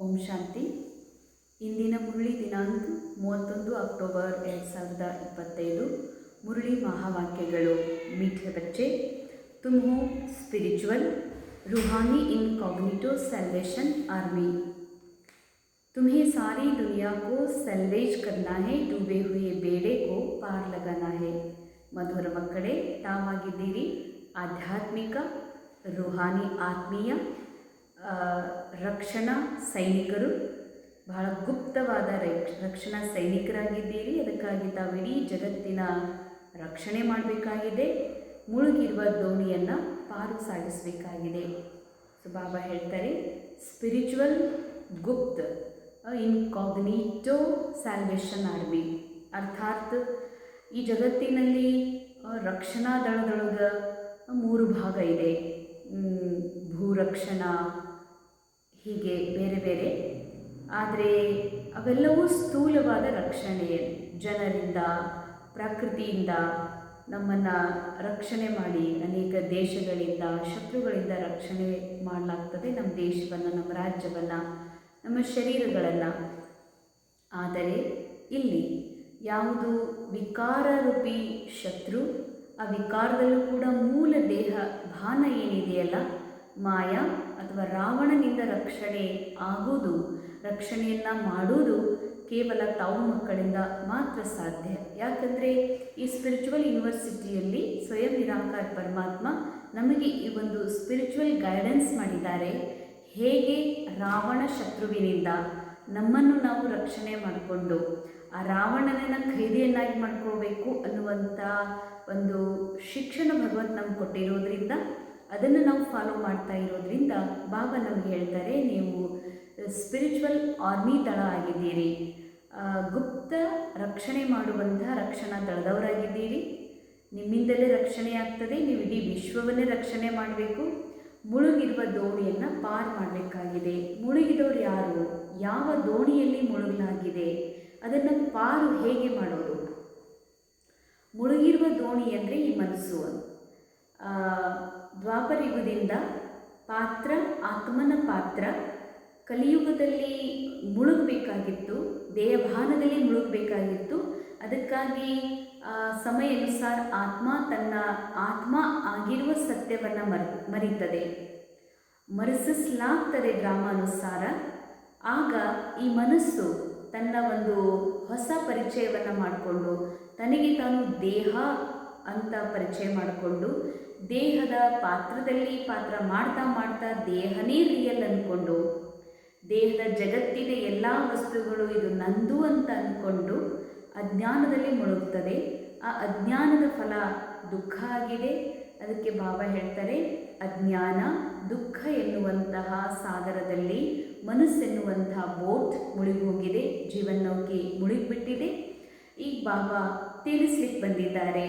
ಓಂ ಶಾಂತಿ. ಇಂದಿನ ಮುರಳಿ ದಿನಾಂಕ 31 ಅಕ್ಟೋಬರ್ 2025. ಮುರಳಿ ಮಹಾವಾಕ್ಯಗಳು. मीठे बच्चे, तुम हो स्पिरिचुअल रूहानी इनकॉग्निटो सैल्वेशन आर्मी. तुम्हें सारी दुनिया को सैल्वेज करना है, डूबे हुए बेड़े को पार लगाना है. ಮಧುರ ಮಕ್ಕಳೇ, ತಾವಾಗಿದ್ದೀರಿ ಆಧ್ಯಾತ್ಮಿಕ ರೂಹಾನಿ ಆತ್ಮೀಯ ರಕ್ಷಣಾ ಸೈನಿಕರು. ಬಹಳ ಗುಪ್ತವಾದ ರಕ್ಷಣಾ ಸೈನಿಕರಾಗಿದ್ದೀರಿ. ಅದಕ್ಕಾಗಿ ತಾವಿಡೀ ಜಗತ್ತಿನ ರಕ್ಷಣೆ ಮಾಡಬೇಕಾಗಿದೆ. ಮುಳುಗಿರುವ ದೋಣಿಯನ್ನು ಪಾರು ಸಾಗಿಸಬೇಕಾಗಿದೆ. ಸೊ ಬಾಬಾ ಹೇಳ್ತಾರೆ, ಸ್ಪಿರಿಚುವಲ್ ಗುಪ್ತ ಇನ್ಕಾಗ್ನಿಟೋ ಸ್ಯಾಲ್ವೇಷನ್ ಆರ್ಮಿ. ಅರ್ಥಾತ್ ಈ ಜಗತ್ತಿನಲ್ಲಿ ರಕ್ಷಣಾ ದಳದೊಳಗೆ 3 ಭಾಗ ಇದೆ. ಭೂರಕ್ಷಣಾ, ಹೀಗೆ ಬೇರೆ ಬೇರೆ. ಆದರೆ ಅವೆಲ್ಲವೂ ಸ್ಥೂಲವಾದ ರಕ್ಷಣೆ. ಜನರಿಂದ, ಪ್ರಕೃತಿಯಿಂದ ನಮ್ಮನ್ನು ರಕ್ಷಣೆ ಮಾಡಿ, ಅನೇಕ ದೇಶಗಳಿಂದ, ಶತ್ರುಗಳಿಂದ ರಕ್ಷಣೆ ಮಾಡಲಾಗ್ತದೆ ನಮ್ಮ ದೇಶವನ್ನು, ನಮ್ಮ ರಾಜ್ಯವನ್ನು, ನಮ್ಮ ಶರೀರಗಳನ್ನು. ಆದರೆ ಇಲ್ಲಿ ಯಾವುದು ವಿಕಾರ ರೂಪಿ ಶತ್ರು, ಆ ವಿಕಾರದಲ್ಲೂ ಕೂಡ ಮೂಲ ದೇಹ ಭಾನ ಏನಿದೆಯಲ್ಲ, ಮಾಯಾ ಅಥವಾ ರಾವಣನಿಂದ ರಕ್ಷಣೆ ಆಗುವುದು, ರಕ್ಷಣೆಯನ್ನು ಮಾಡುವುದು ಕೇವಲ ತಾವು ಮಕ್ಕಳಿಂದ ಮಾತ್ರ ಸಾಧ್ಯ. ಯಾಕಂದರೆ ಈ ಸ್ಪಿರಿಚುವಲ್ ಯೂನಿವರ್ಸಿಟಿಯಲ್ಲಿ ಸ್ವಯಂ ನಿರಾಕಾರ ಪರಮಾತ್ಮ ನಮಗೆ ಈ ಒಂದು ಸ್ಪಿರಿಚುವಲ್ ಗೈಡೆನ್ಸ್ ಮಾಡಿದ್ದಾರೆ. ಹೇಗೆ ರಾವಣ ಶತ್ರುವಿನಿಂದ ನಮ್ಮನ್ನು ನಾವು ರಕ್ಷಣೆ ಮಾಡಿಕೊಂಡು ಆ ರಾವಣನನ್ನು ಖೈದಿಯನ್ನಾಗಿ ಮಾಡ್ಕೋಬೇಕು ಅನ್ನುವಂಥ ಒಂದು ಶಿಕ್ಷಣ ಭಗವಂತ ನಮ್ಗೆ ಕೊಟ್ಟಿರೋದ್ರಿಂದ, ಅದನ್ನು ನಾವು ಫಾಲೋ ಮಾಡ್ತಾ ಇರೋದ್ರಿಂದ ಬಾಬಾ ನಮ್ಗೆ ಹೇಳ್ತಾರೆ, ನೀವು ಸ್ಪಿರಿಚುವಲ್ ಆರ್ಮಿ ದಳ ಆಗಿದ್ದೀರಿ, ಗುಪ್ತ ರಕ್ಷಣೆ ಮಾಡುವಂತಹ ರಕ್ಷಣಾ ದಳದವರಾಗಿದ್ದೀರಿ. ನಿಮ್ಮಿಂದಲೇ ರಕ್ಷಣೆ ಆಗ್ತದೆ. ನೀವು ಇಡೀ ವಿಶ್ವವನ್ನೇ ರಕ್ಷಣೆ ಮಾಡಬೇಕು. ಮುಳುಗಿರುವ ದೋಣಿಯನ್ನು ಪಾರು ಮಾಡಬೇಕಾಗಿದೆ. ಮುಳುಗಿದವರು ಯಾರು, ಯಾವ ದೋಣಿಯಲ್ಲಿ ಮುಳುಗಲಾಗಿದೆ, ಅದನ್ನು ಪಾರು ಹೇಗೆ ಮಾಡೋದು? ಮುಳುಗಿರುವ ದೋಣಿ ಅಂದರೆ ಈ ಮನಸ್ಸು. ದ್ವಾಪರ ಯುಗದಿಂದ ಪಾತ್ರ, ಆತ್ಮನ ಪಾತ್ರ ಕಲಿಯುಗದಲ್ಲಿ ಮುಳುಗಬೇಕಾಗಿತ್ತು, ದೇಹಭಾನದಲ್ಲಿ ಮುಳುಗಬೇಕಾಗಿತ್ತು. ಅದಕ್ಕಾಗಿ ಸಮಯ ಅನುಸಾರ ಆತ್ಮ ತನ್ನ ಆತ್ಮ ಆಗಿರುವ ಸತ್ಯವನ್ನು ಮರೀತದೆ, ಮರೆಸಲಾಗ್ತದೆ ಡ್ರಾಮಾನುಸಾರ. ಆಗ ಈ ಮನಸ್ಸು ತನ್ನ ಒಂದು ಹೊಸ ಪರಿಚಯವನ್ನು ಮಾಡಿಕೊಂಡು, ತನಗೆ ತಾನು ದೇಹ ಅಂತ ಪರಿಚಯ ಮಾಡಿಕೊಂಡು, ದೇಹದ ಪಾತ್ರದಲ್ಲಿ ಪಾತ್ರ ಮಾಡ್ತಾ ಮಾಡ್ತಾ ದೇಹನೇ ರಿಯಲ್ ಅಂದ್ಕೊಂಡು, ದೇಹದ ಜಗತ್ತಿನ ಎಲ್ಲ ವಸ್ತುಗಳು ಇದು ನಂದು ಅಂತ ಅಂದ್ಕೊಂಡು ಅಜ್ಞಾನದಲ್ಲಿ ಮುಳುಗ್ತದೆ. ಆ ಅಜ್ಞಾನದ ಫಲ ದುಃಖ ಆಗಿದೆ. ಅದಕ್ಕೆ ಬಾಬಾ ಹೇಳ್ತಾರೆ, ಅಜ್ಞಾನ ದುಃಖ ಎನ್ನುವಂತಹ ಸಾಗರದಲ್ಲಿ ಮನಸ್ಸೆನ್ನುವಂತಹ ಬೋಟ್ ಮುಳುಗಿ ಹೋಗಿದೆ, ಜೀವನೌಕೆ ಮುಳುಗಿಬಿಟ್ಟಿದೆ. ಈಗ ಬಾಬಾ ತಿಳಿಸ್ಲಿಕ್ಕೆ ಬಂದಿದ್ದಾರೆ,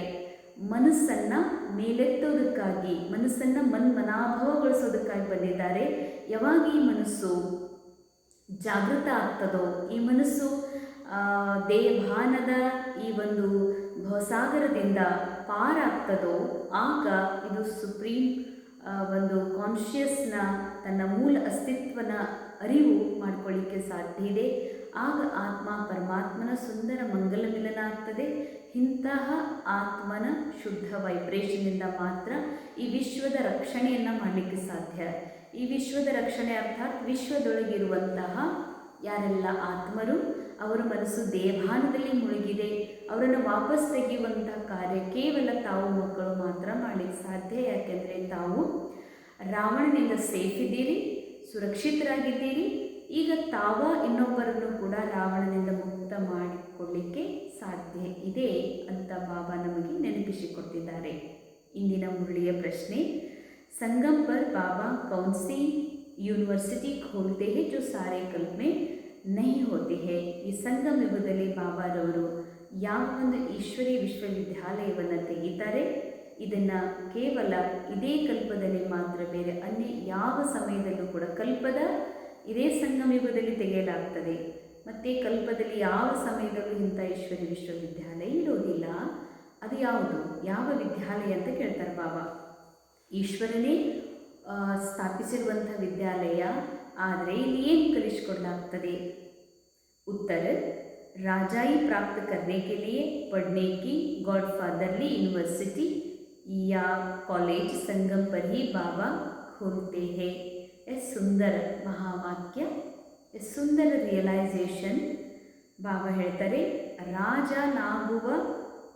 ಮನಸ್ಸನ್ನು ಮೇಲೆತ್ತೋದಕ್ಕಾಗಿ, ಮನಸ್ಸನ್ನು ಮನ್ಮನಾಭವಗೊಳಿಸೋದಕ್ಕಾಗಿ ಬಂದಿದ್ದಾರೆ. ಯಾವಾಗ ಈ ಮನಸ್ಸು ಜಾಗೃತ ಆಗ್ತದೋ, ಈ ಮನಸ್ಸು ದೇಹಭಾನದ ಈ ಒಂದು ಭವಸಾಗರದಿಂದ ಪಾರಾಗ್ತದೋ, ಆಗ ಇದು ಸುಪ್ರೀಂ ಒಂದು ಕಾನ್ಷಿಯಸ್ನ ತನ್ನ ಮೂಲ ಅಸ್ತಿತ್ವನ ಅರಿವು ಮಾಡಿಕೊಳ್ಳಿಕ್ಕೆ ಸಾಧ್ಯ ಇದೆ. ಆಗ ಆತ್ಮ ಪರಮಾತ್ಮನ ಸುಂದರ ಮಂಗಲ ಮಿಲನ ಆಗ್ತದೆ. ಇಂತಹ ಆತ್ಮನ ಶುದ್ಧ ವೈಬ್ರೇಷನ್ನಿಂದ ಮಾತ್ರ ಈ ವಿಶ್ವದ ರಕ್ಷಣೆಯನ್ನು ಮಾಡಲಿಕ್ಕೆ ಸಾಧ್ಯ. ಈ ವಿಶ್ವದ ರಕ್ಷಣೆ ಅರ್ಥಾತ್ ವಿಶ್ವದೊಳಗಿರುವಂತಹ ಯಾರೆಲ್ಲ ಆತ್ಮರು, ಅವರ ಮನಸ್ಸು ದೇಹಭಾನದಲ್ಲಿ ಮುಳುಗಿದೆ, ಅವರನ್ನು ವಾಪಸ್ ತೆಗೆಯುವಂತಹ ಕಾರ್ಯ ಕೇವಲ ತಾವು ಮಕ್ಕಳು ಮಾತ್ರ ಮಾಡಲಿಕ್ಕೆ ಸಾಧ್ಯ. ಯಾಕೆಂದರೆ ತಾವು ರಾವಣನಿಂದ ಸೇಫ್ ಇದ್ದೀರಿ, ಸುರಕ್ಷಿತರಾಗಿದ್ದೀರಿ. ಈಗ ತಾವ ಇನ್ನೊಬ್ಬರನ್ನು ಕೂಡ ರಾವಣನಿಂದ ಮುಕ್ತ ಮಾಡಿಕೊಳ್ಳಿಕ್ಕೆ ಸಾಧ್ಯ ಇದೆ ಅಂತ ಬಾಬಾ ನಮಗೆ ನೆನಪಿಸಿಕೊಟ್ಟಿದ್ದಾರೆ. ಇಂದಿನ ಮುರಳಿಯ ಪ್ರಶ್ನೆ, संगम पर बाबा कौन सी यूनिवर्सिटी खोलते हैं जो सारे कल्प में नहीं होती है? ಈ ಸಂಗಮ ಯುಗದಲ್ಲಿ ಬಾಬಾರವರು ಯಾವ ಒಂದು ಈಶ್ವರೀಯ ವಿಶ್ವವಿದ್ಯಾಲಯವನ್ನು ತೆಗಿತಾರೆ, ಇದನ್ನು ಕೇವಲ ಇದೇ ಕಲ್ಪದಲ್ಲಿ ಮಾತ್ರ, ಬೇರೆ ಅನ್ಯ ಯಾವ ಸಮಯದಲ್ಲೂ ಕೂಡ, ಕಲ್ಪದ ಇದೇ ಸಂಗಮ ಯುಗದಲ್ಲಿ ತೆಗೆಯಲಾಗ್ತದೆ. ಮತ್ತು ಕಲ್ಪದಲ್ಲಿ ಯಾವ ಸಮಯದಲ್ಲೂ ಇಂಥ ಈಶ್ವರೀಯ ವಿಶ್ವವಿದ್ಯಾಲಯ ಇರೋದಿಲ್ಲ. ಅದು ಯಾವುದು, ಯಾವ ವಿದ್ಯಾಲಯ ಅಂತ ಕೇಳ್ತಾರೆ ಬಾಬಾ. ಈಶ್ವರನೇ ಸ್ಥಾಪಿಸಿರುವಂಥ ವಿದ್ಯಾಲಯ ಆದರೆ ಇಲ್ಲಿ ಏನು ಕಲಿಸಿಕೊಡಲಾಗ್ತದೆ? उत्तर, राजाई प्राप्त करने के लिए पढ़ने की गॉडफादरली यूनिवर्सिटी या कॉलेज संगम पर ही बाबा खोलते हैं। यह सुंदर महावाक्य, यह सुंदर रियलाइजेशन ಬಾಬಾ ಹೇಳ್ತಾರೆ, ರಾಜನಾಗುವ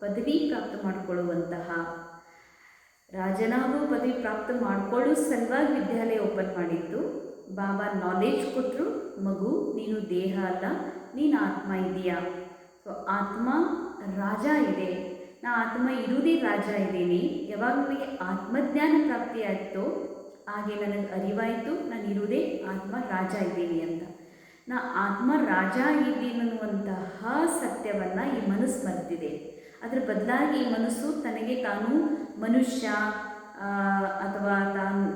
ಪದವಿ ಪ್ರಾಪ್ತ ಮಾಡಿಕೊಳ್ಳುವಂತಹ, ರಾಜನಾಗುವ ಪದವಿ ಪ್ರಾಪ್ತ ಮಾಡಿಕೊಳ್ಳೋ ಸಲುವಾಗಿ ವಿದ್ಯಾಲಯ ಓಪನ್ ಮಾಡಿದ್ದು. ಬಾಬಾ ನಾಲೆಜ್ ಕೊಟ್ಟರು, ಮಗು ನೀನು ದೇಹ ಅಲ್ಲ, ನೀನು ಆತ್ಮ ಇದೆಯಾ. ಸೊ ಆತ್ಮ ರಾಜ ಇದೆ, ನಾ ಆತ್ಮ ಇರುವುದೇ ರಾಜ ಇದ್ದೀನಿ. ಯಾವಾಗ ನನಗೆ ಆತ್ಮಜ್ಞಾನ ಪ್ರಾಪ್ತಿ ಆಯಿತೋ ಹಾಗೆ ನನಗೆ ಅರಿವಾಯಿತು ನಾನು ಇರುವುದೇ ಆತ್ಮ ರಾಜ ಇದ್ದೀನಿ ಅಂತ. ನಾ ಆತ್ಮ ರಾಜ ಇದ್ದೀನಿ ಅನ್ನುವಂತಹ ಸತ್ಯವನ್ನು ಈ ಮನಸ್ಸು ಮರೆತಿದೆ. ಅದರ ಬದಲಾಗಿ ಈ ಮನಸ್ಸು ತನಗೆ ತಾನು ಮನುಷ್ಯ ಅಥವಾ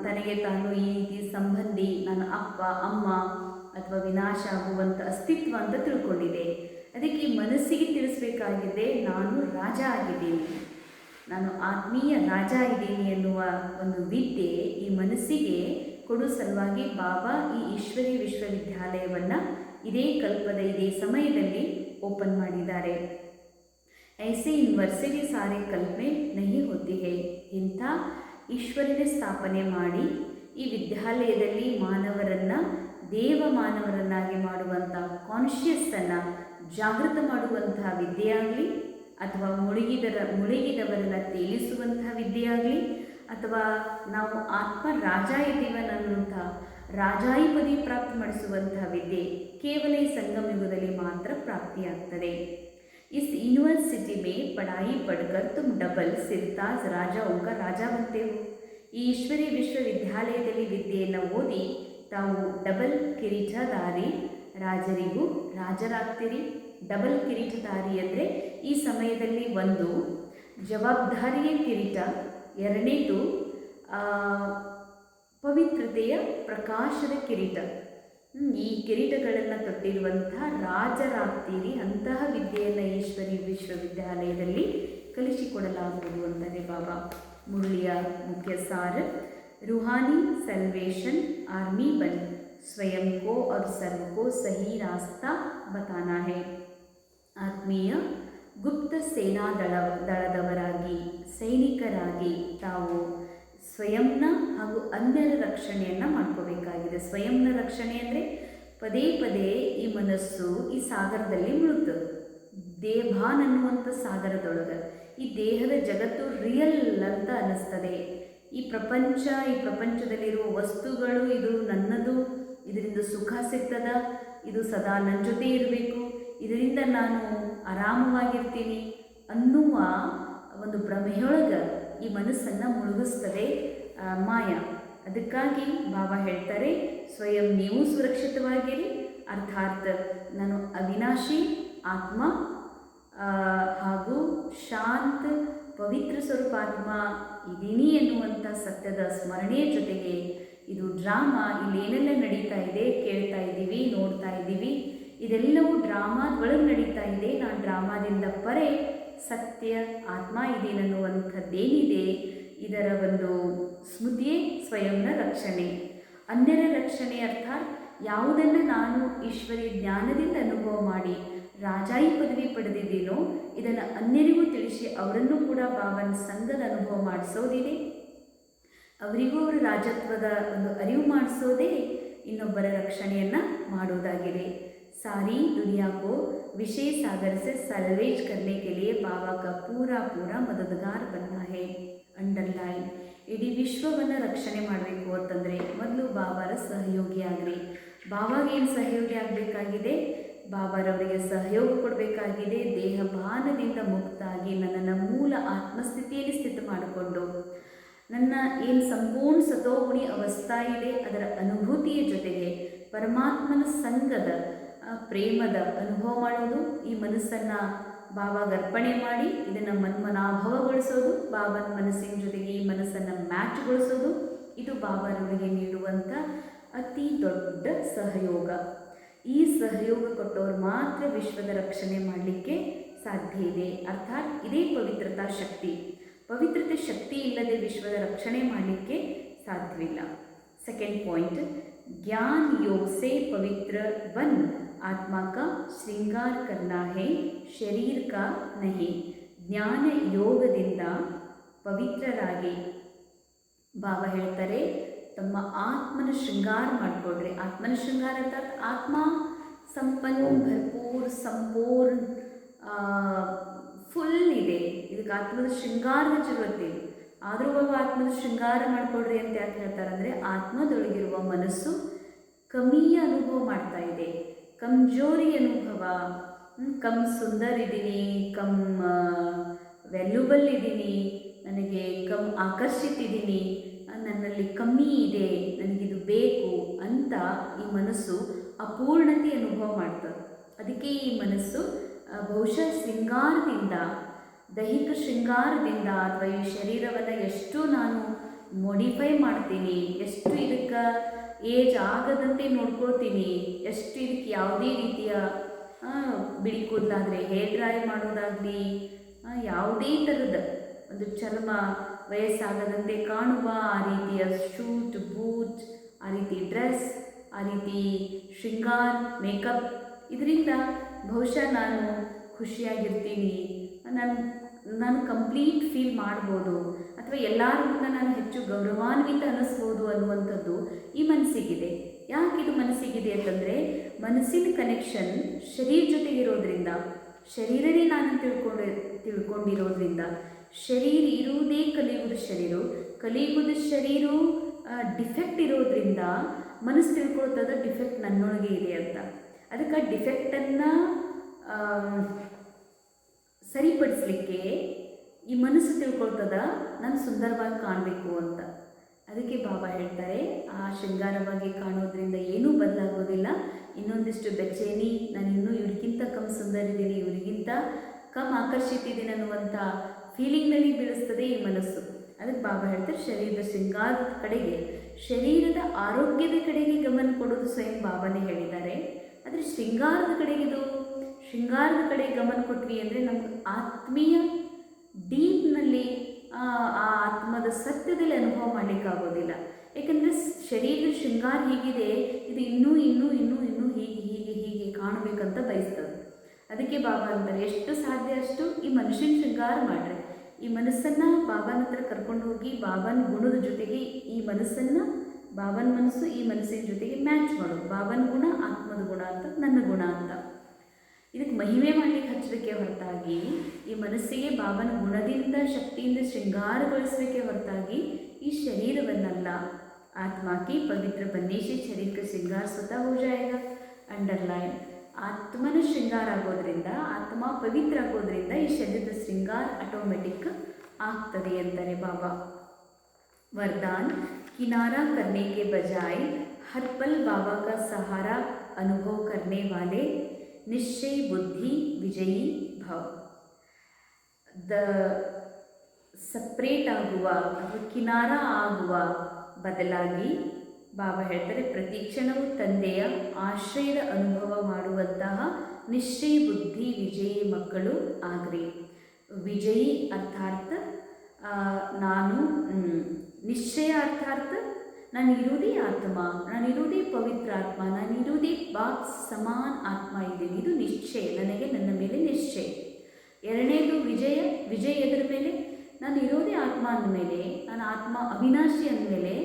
ತನಗೆ ತಾನು ಈ ರೀತಿ ಸಂಬಂಧಿ, ನನ್ನ ಅಪ್ಪ ಅಮ್ಮ ಅಥವಾ ವಿನಾಶ ಆಗುವಂಥ ಅಸ್ತಿತ್ವ ಅಂತ ತಿಳ್ಕೊಂಡಿದೆ. ಅದಕ್ಕೆ ಈ ಮನಸ್ಸಿಗೆ ತಿಳಿಸ್ಬೇಕಾಗಿದೆ, ನಾನು ರಾಜ ಆಗಿದ್ದೀನಿ, ನಾನು ಆತ್ಮೀಯ ರಾಜ ಇದ್ದೀನಿ ಎನ್ನುವ ಒಂದು ವಿದ್ಯೆ ಈ ಮನಸ್ಸಿಗೆ ಕೊಡೋ ಸಲುವಾಗಿ ಬಾಬಾ ಈ ಈಶ್ವರೀಯ ವಿಶ್ವವಿದ್ಯಾಲಯವನ್ನು ಇದೇ ಕಲ್ಪದ ಇದೇ ಸಮಯದಲ್ಲಿ ಓಪನ್ ಮಾಡಿದ್ದಾರೆ. ऐसे यूनिवर्सिटी सारे कल्प में नहीं होती है. ಇಂಥ ಈಶ್ವರನ ಸ್ಥಾಪನೆ ಮಾಡಿ ಈ ವಿದ್ಯಾಲಯದಲ್ಲಿ ಮಾನವರನ್ನು ದೇವಮಾನವರನ್ನಾಗಿ ಮಾಡುವಂಥ ಕಾನ್ಷಿಯಸ್ಸನ್ನು ಜಾಗೃತ ಮಾಡುವಂತಹ ವಿದ್ಯೆಯಾಗಲಿ, ಅಥವಾ ಮುಳುಗಿದವರನ್ನು ತೇಲಿಸುವಂತಹ ವಿದ್ಯೆಯಾಗಲಿ, ಅಥವಾ ನಾವು ಆತ್ಮ ರಾಜ ಇದ್ದೀವನ್ನುವಂಥ ರಾಜಾಯಿ ಪದವಿ ಪ್ರಾಪ್ತಿ ಮಾಡಿಸುವಂತಹ ವಿದ್ಯೆ ಕೇವಲ ಈ ಸಂಗಮ ಯುಗದಲ್ಲಿ ಮಾತ್ರ ಪ್ರಾಪ್ತಿಯಾಗ್ತದೆ. इस यूनिवर्सिटी में पढ़ाई पढ़कर तुम डबल सिरताज राजाओं का राजा बनते हो. ಈ ಈಶ್ವರೀಯ ವಿಶ್ವವಿದ್ಯಾಲಯದಲ್ಲಿ ವಿದ್ಯೆಯನ್ನು ಓದಿ ತಾವು ಡಬಲ್ ಕಿರೀಟಧಾರಿ ರಾಜರಿಗೂ ರಾಜರಾಗ್ತೀರಿ. ಡಬಲ್ ಕಿರೀಟಧಾರಿ ಅಂದರೆ ಈ ಸಮಯದಲ್ಲಿ ಒಂದು ಜವಾಬ್ದಾರಿಯ ಕಿರೀಟ, ಎರಡನೇದು ಪವಿತ್ರತೆಯ ಪ್ರಕಾಶದ ಕಿರೀಟ. ಈ ಕಿರೀಟಗಳನ್ನು ತೊಟ್ಟಿರುವಂತಹ ರಾಜರಾಗ್ತೀರಿ. ಅಂತಹ ವಿದ್ಯೆಯನ್ನು ಈಶ್ವರಿ ವಿಶ್ವವಿದ್ಯಾಲಯದಲ್ಲಿ ಕಲಿಸಿಕೊಡಲಾಗುವುದು ಅಂತಾರೆ ಬಾಬಾ. ಮುರಳಿಯ ಮುಖ್ಯ ಸಾರ, रूहानी सल्वेशन आर्मी बन स्वयं को और सर्व को सही रास्ता बताना है. ಆತ್ಮೀಯ ಗುಪ್ತ ಸೇನಾ ದಳದವರಾಗಿ, ಸೈನಿಕರಾಗಿ ತಾವು ಸ್ವಯಂನ ಹಾಗೂ ಅನ್ಯರ ರಕ್ಷಣೆಯನ್ನು ಮಾಡ್ಕೋಬೇಕಾಗಿದೆ. ಸ್ವಯಂನ ರಕ್ಷಣೆ ಅಂದರೆ ಪದೇ ಪದೇ ಈ ಮನಸ್ಸು ಈ ಸಾಗರದಲ್ಲಿ ಮುಳುಗ್ತದೆ. ದೇಹಾನ್ ಅನ್ನುವಂಥ ಸಾಗರದೊಳಗೆ ಈ ದೇಹದ ಜಗತ್ತು ರಿಯಲ್ ಅಂತ ಅನ್ನಿಸ್ತದೆ. ಈ ಪ್ರಪಂಚದಲ್ಲಿರುವ ವಸ್ತುಗಳು ಇದು ನನ್ನದು, ಇದರಿಂದ ಸುಖ ಸಿಗ್ತದ, ಇದು ಸದಾ ನನ್ನ ಜೊತೆ ಇರಬೇಕು, ಇದರಿಂದ ನಾನು ಆರಾಮವಾಗಿರ್ತೀನಿ ಅನ್ನುವ ಒಂದು ಭ್ರಮೆಯೊಳಗೆ ಈ ಮನಸ್ಸನ್ನು ಮುಳುಗಿಸ್ತದೆ ಮಾಯ. ಅದಕ್ಕಾಗಿ ಬಾಬಾ ಹೇಳ್ತಾರೆ, ಸ್ವಯಂ ನೀವು ಸುರಕ್ಷಿತವಾಗಿರಿ, ಅರ್ಥಾತ್ ನಾನು ಅವಿನಾಶಿ ಆತ್ಮ ಹಾಗೂ ಶಾಂತ ಪವಿತ್ರ ಸ್ವರೂಪಾತ್ಮ ಇದ್ದೀನಿ ಎನ್ನುವಂಥ ಸತ್ಯದ ಸ್ಮರಣೆಯ ಜೊತೆಗೆ ಇದು ಡ್ರಾಮಾ, ಇಲ್ಲಿ ಏನೆಲ್ಲ ನಡೀತಾ ಇದೆ ಕೇಳ್ತಾ ಇದ್ದೀವಿ, ನೋಡ್ತಾ ಇದ್ದೀವಿ, ಇದೆಲ್ಲವೂ ಡ್ರಾಮಾದೊಳಗೆ ನಡೀತಾ ಇದೆ. ನಾನು ಡ್ರಾಮಾದಿಂದ ಪರೆ ಸತ್ಯ ಆತ್ಮ ಇದೇನನ್ನುವಂಥದ್ದೇನಿದೆ ಇದರ ಒಂದು ಸ್ಮೃತಿಯೇ ಸ್ವಯಂನ ರಕ್ಷಣೆ. ಅನ್ಯರ ರಕ್ಷಣೆ ಅರ್ಥಾತ್ ಯಾವುದನ್ನು ನಾನು ಈಶ್ವರೀಯ ಜ್ಞಾನದಿಂದ ಅನುಭವ ಮಾಡಿ ರಾಜಾಯಿ ಪದವಿ ಪಡೆದಿದ್ದೀನೋ ಇದನ್ನು ಅನ್ಯರಿಗೂ ತಿಳಿಸಿ ಅವರನ್ನು ಕೂಡ ಬಾಬನ ಸಂಘದ ಅನುಭವ ಮಾಡಿಸೋದಿದೆ. ಅವರಿಗೂ ಅವರ ರಾಜತ್ವದ ಒಂದು ಅರಿವು ಮಾಡಿಸೋದೇ ಇನ್ನೊಬ್ಬರ ರಕ್ಷಣೆಯನ್ನು ಮಾಡೋದಾಗಿದೆ. सारी दुनिया को विषय सागर से सल्वेज करने के लिए बाबा का पूरा मददगार बनना है. ಅಂಡರ್ಲೈನ್, ಇಡೀ ವಿಶ್ವವನ್ನು ರಕ್ಷಣೆ ಮಾಡಬೇಕು ಅಂತಂದರೆ ಮೊದಲು ಬಾಬಾರ ಸಹಯೋಗಿ ಆಗ್ರಿ. ಬಾಬಾಗೇನು ಸಹಯೋಗಿ ಆಗಬೇಕಾಗಿದೆ? ಬಾಬಾರವರಿಗೆ ಸಹಯೋಗ ಕೊಡಬೇಕಾಗಿದೆ. ದೇಹ ಭಾನದಿಂದ ಮುಕ್ತಾಗಿ ನನ್ನನ್ನು ಮೂಲ ಆತ್ಮಸ್ಥಿತಿಯಲ್ಲಿ ಸ್ಥಿತ ಮಾಡಿಕೊಂಡು ನನ್ನ ಏನು ಸಂಪೂರ್ಣ ಸತೋಗುಣಿ ಅವಸ್ಥಾ ಇದೆ ಅದರ ಅನುಭೂತಿಯ ಜೊತೆಗೆ ಪರಮಾತ್ಮನ ಸಂಘದ ಪ್ರೇಮದ ಅನುಭವ ಮಾಡೋದು, ಈ ಮನಸ್ಸನ್ನು ಬಾಬಾಗೆ ಅರ್ಪಣೆ ಮಾಡಿ ಇದನ್ನು ಮನ್ಮನಾಭವಗೊಳಿಸೋದು, ಬಾಬನ ಮನಸ್ಸಿನ ಜೊತೆಗೆ ಈ ಮನಸ್ಸನ್ನು ಮ್ಯಾಚ್ಗೊಳಿಸೋದು, ಇದು ಬಾಬಾರವರಿಗೆ ನೀಡುವಂಥ ಅತಿ ದೊಡ್ಡ ಸಹಯೋಗ. ಈ ಸಹಯೋಗ ಕೊಟ್ಟವರು ಮಾತ್ರ ವಿಶ್ವದ ರಕ್ಷಣೆ ಮಾಡಲಿಕ್ಕೆ ಸಾಧ್ಯ ಇದೆ. ಅರ್ಥಾತ್ ಇದೇ ಪವಿತ್ರತಾ ಶಕ್ತಿ. ಪವಿತ್ರತೆ ಶಕ್ತಿ ಇಲ್ಲದೆ ವಿಶ್ವದ ರಕ್ಷಣೆ ಮಾಡಲಿಕ್ಕೆ ಸಾಧ್ಯವಿಲ್ಲ. ಸೆಕೆಂಡ್ ಪಾಯಿಂಟ್, ज्ञान योग से पवित्र बन, आत्मा का श्रृंगार करना है, ಶರೀರ का नहीं. ಜ್ಞಾನ ಯೋಗದಿಂದ ಪವಿತ್ರರಾಗಿ ಬಾಬಾ ಹೇಳ್ತಾರೆ, ತಮ್ಮ ಆತ್ಮನ ಶೃಂಗಾರ ಮಾಡಿಕೊಡ್ರಿ. ಆತ್ಮನ ಶೃಂಗಾರ ಅರ್ಥಾತ್ ಆತ್ಮ ಸಂಪನ್ನ, ಭರ್ಪೂರ್, ಸಂಪೂರ್ಣ, ಫುಲ್ ಇದೆ. ಇದಕ್ಕೆ ಆತ್ಮದ ಶೃಂಗಾರದ ಜರುರತ್ತೆ. ಆದರೂ ಬಾಬಾ ಆತ್ಮದ ಶೃಂಗಾರ ಮಾಡಿಕೊಡ್ರಿ ಅಂತ ಯಾಕೆ ಹೇಳ್ತಾರೆ ಅಂದರೆ, ಆತ್ಮದೊಳಗಿರುವ ಮನಸ್ಸು ಕಮ್ಮಿಯ ಅನುಭವ ಮಾಡ್ತಾ ಇದೆ, ಕಮ್ಜೋರಿ ಅನುಭವ. ಕಮ್ ಸುಂದರ್ ಇದ್ದೀನಿ, ಕಮ್ ವ್ಯಾಲ್ಯೂಬಲ್ ಇದ್ದೀನಿ, ನನಗೆ ಕಮ್ ಆಕರ್ಷಿತ ಇದ್ದೀನಿ, ನನ್ನಲ್ಲಿ ಕಮ್ಮಿ ಇದೆ, ನನಗಿದು ಬೇಕು ಅಂತ ಈ ಮನಸ್ಸು ಅಪೂರ್ಣತೆ ಅನುಭವ ಮಾಡ್ತದೆ. ಅದಕ್ಕೆ ಈ ಮನಸ್ಸು ಬಹುಶಃ ಶೃಂಗಾರದಿಂದ, ದೈಹಿಕ ಶೃಂಗಾರದಿಂದ ಅಥವಾ ಈ ಶರೀರವನ್ನು ಎಷ್ಟು ನಾನು ಮಾಡಿಫೈ ಮಾಡ್ತೀನಿ, ಎಷ್ಟು ಇದಕ್ಕೆ ಏಜ್ ಆಗದಂತೆ ನೋಡ್ಕೊಳ್ತೀನಿ, ಎಷ್ಟು ಇದಕ್ಕೆ ಯಾವುದೇ ರೀತಿಯ ಬಿಳಿ ಕೂದಲಾದರೆ ಹೇರ್ ಡ್ರೈ ಮಾಡೋದಾಗಲಿ, ಯಾವುದೇ ಥರದ ಒಂದು ಚರ್ಮ ವಯಸ್ಸಾಗದಂತೆ ಕಾಣುವ ಆ ರೀತಿಯ ಶೂಟ್, ಬೂಟ್, ಆ ರೀತಿ ಡ್ರೆಸ್, ಆ ರೀತಿ ಶೃಂಗಾರ, ಮೇಕಪ್, ಇದರಿಂದ ಬಹುಶಃ ನಾನು ಖುಷಿಯಾಗಿರ್ತೀನಿ, ನಾನು ಕಂಪ್ಲೀಟ್ ಫೀಲ್ ಮಾಡ್ಬೋದು, ಅಥವಾ ಎಲ್ಲರಿಗಿಂತ ನಾನು ಹೆಚ್ಚು ಗೌರವಾನ್ವಿತ ಅನ್ನಿಸ್ಬೋದು ಅನ್ನುವಂಥದ್ದು ಈ ಮನಸ್ಸಿಗಿದೆ. ಯಾಕಿದು ಮನಸ್ಸಿಗಿದೆ ಅಂತಂದರೆ, ಮನಸ್ಸಿನ ಕನೆಕ್ಷನ್ ಶರೀರ ಜೊತೆಗಿರೋದ್ರಿಂದ, ಶರೀರನೇ ನಾನು ತಿಳ್ಕೊಂಡಿರೋದ್ರಿಂದ, ಶರೀರ ಇರುವುದೇ ಕಲಿಯುಗದ ಶರೀರ, ಕಲಿಯುಗದ ಶರೀರ ಡಿಫೆಕ್ಟ್ ಇರೋದ್ರಿಂದ ಮನಸ್ಸು ತಿಳ್ಕೊಳ್ತದ ಡಿಫೆಕ್ಟ್ ನನ್ನೊಳಗೆ ಇದೆ ಅಂತ. ಅದಕ್ಕೆ ಡಿಫೆಕ್ಟನ್ನು ಸರಿಪಡಿಸ್ಲಿಕ್ಕೆ ಈ ಮನಸ್ಸು ತಿಳ್ಕೊಳ್ತದ ನಾನು ಸುಂದರವಾಗಿ ಕಾಣಬೇಕು ಅಂತ. ಅದಕ್ಕೆ ಬಾಬಾ ಹೇಳ್ತಾರೆ, ಆ ಶೃಂಗಾರವಾಗಿ ಕಾಣೋದ್ರಿಂದ ಏನೂ ಬದಲಾಗೋದಿಲ್ಲ. ಇನ್ನೊಂದಿಷ್ಟು ಬೆಚ್ಚೇನಿ, ನಾನು ಇನ್ನೂ ಇವ್ರಿಗಿಂತ ಕಮ್ ಸುಂದರ ಇದ್ದೀನಿ, ಇವ್ರಿಗಿಂತ ಕಮ್ ಆಕರ್ಷಿತಿದ್ದೀನಿ ಅನ್ನುವಂಥ ಫೀಲಿಂಗ್ನಲ್ಲಿ ಬೀಳಿಸ್ತದೆ ಈ ಮನಸ್ಸು. ಅದಕ್ಕೆ ಬಾಬಾ ಹೇಳ್ತಾರೆ, ಶರೀರದ ಶೃಂಗಾರದ ಕಡೆಗೆ, ಶರೀರದ ಆರೋಗ್ಯದ ಕಡೆಗೆ ಗಮನ ಕೊಡೋದು ಸ್ವಯಂ ಬಾಬಾನೇ ಹೇಳಿದ್ದಾರೆ. ಆದರೆ ಶೃಂಗಾರದ ಕಡೆ ಗಮನ ಕೊಟ್ವಿ ಅಂದರೆ ನಮ್ಗೆ ಆತ್ಮೀಯ ಡೀಪ್ನಲ್ಲಿ ಆ ಆತ್ಮದ ಸತ್ಯದಲ್ಲಿ ಅನುಭವ ಮಾಡಲಿಕ್ಕಾಗೋದಿಲ್ಲ. ಏಕೆಂದರೆ ಶರೀರದ ಶೃಂಗಾರ ಹೀಗಿದೆ, ಇದು ಇನ್ನೂ ಹೀಗೆ ಕಾಣಬೇಕಂತ ಬಯಸ್ತದೆ. ಅದಕ್ಕೆ ಬಾಬಾ ಅಂತಾರೆ, ಎಷ್ಟು ಸಾಧ್ಯ ಅಷ್ಟು ಈ ಮನುಷ್ಯನ ಶೃಂಗಾರ ಮಾಡ್ರಿ. ಈ ಮನಸ್ಸನ್ನು ಬಾಬಾನ ಹತ್ರ ಕರ್ಕೊಂಡು ಹೋಗಿ, ಬಾಬಾನ ಗುಣದ ಜೊತೆಗೆ ಈ ಮನಸ್ಸನ್ನು, ಬಾಬಾನ ಮನಸ್ಸು ಈ ಮನಸ್ಸಿನ ಜೊತೆಗೆ ಮ್ಯಾಚ್ ಮಾಡೋದು. ಬಾಬಾನ ಗುಣ ಆತ್ಮದ ಗುಣ ಅಂತ, ನನ್ನ ಗುಣ ಅಂತ. ಇದಕ್ಕೆ ಮಹಿಮೆ ಮಾಡಲಿಕ್ಕೆ ಹಚ್ಚಬೇಕೆ ಹೊರತಾಗಿ, ಈ ಮನಸ್ಸಿಗೆ ಬಾಬಾನ ಗುಣದಿಂದ, ಶಕ್ತಿಯಿಂದ ಶೃಂಗಾರಗೊಳಿಸಬೇಕೆ ಹೊರತಾಗಿ ಈ ಶರೀರವನ್ನಲ್ಲ. ಆತ್ಮ ಕಿ ಪವಿತ್ರ बनने से शरीर का श्रृंगार स्वतः हो जाएगा. ಅಂಡರ್ಲೈನ್, ಆತ್ಮನ ಶೃಂಗಾರ ಆಗೋದ್ರಿಂದ, ಆತ್ಮ ಪವಿತ್ರ ಆಗೋದ್ರಿಂದ ಈ ಶರೀರದ ಶೃಂಗಾರ ಆಟೋಮೆಟಿಕ್ ಆಗ್ತದೆ ಅಂತಾರೆ ಬಾಬಾ. वरदान, किनारा करने के बजाय हर पल बाबा का सहारा अनुभव करने वाले निश्चय बुद्धि विजयी भव. ಸಪ್ರೇಟ್ ಆಗುವ ಅಥವಾ ಕಿನಾರ ಆಗುವ ಬದಲಾಗಿ ಬಾಬಾ ಹೇಳ್ತಾರೆ, ಪ್ರತಿ ಕ್ಷಣವೂ ತಂದೆಯ ಆಶ್ರಯದ ಅನುಭವ ಮಾಡುವಂತಹ ನಿಶ್ಚಯ ಬುದ್ಧಿ ವಿಜಯಿ ಮಕ್ಕಳು ಆಗ್ರಿ. ವಿಜಯಿ ಅರ್ಥಾತ್ ನಾನು, ನಿಶ್ಚಯ ಅರ್ಥಾತ್ ನಾನಿರುವುದೇ ಆತ್ಮ, ನಾನಿರುವುದೇ ಪವಿತ್ರ ಆತ್ಮ, ನಾನಿರುವುದೇ ಬಾಪ್ ಸಮಾನ ಆತ್ಮ ಇದ್ದೀನಿ. ಇದು ನಿಶ್ಚಯ, ನನಗೆ ನನ್ನ ಮೇಲೆ ನಿಶ್ಚಯ. ಎರಡನೇದು ವಿಜಯ ಎದರ ಮೇಲೆ? ನಾನು ಇರೋದೇ ಆತ್ಮ ಅಂದಮೇಲೆ, ನಾನು ಆತ್ಮ ಅವಿನಾಶಿ ಅಂದಮೇಲೆ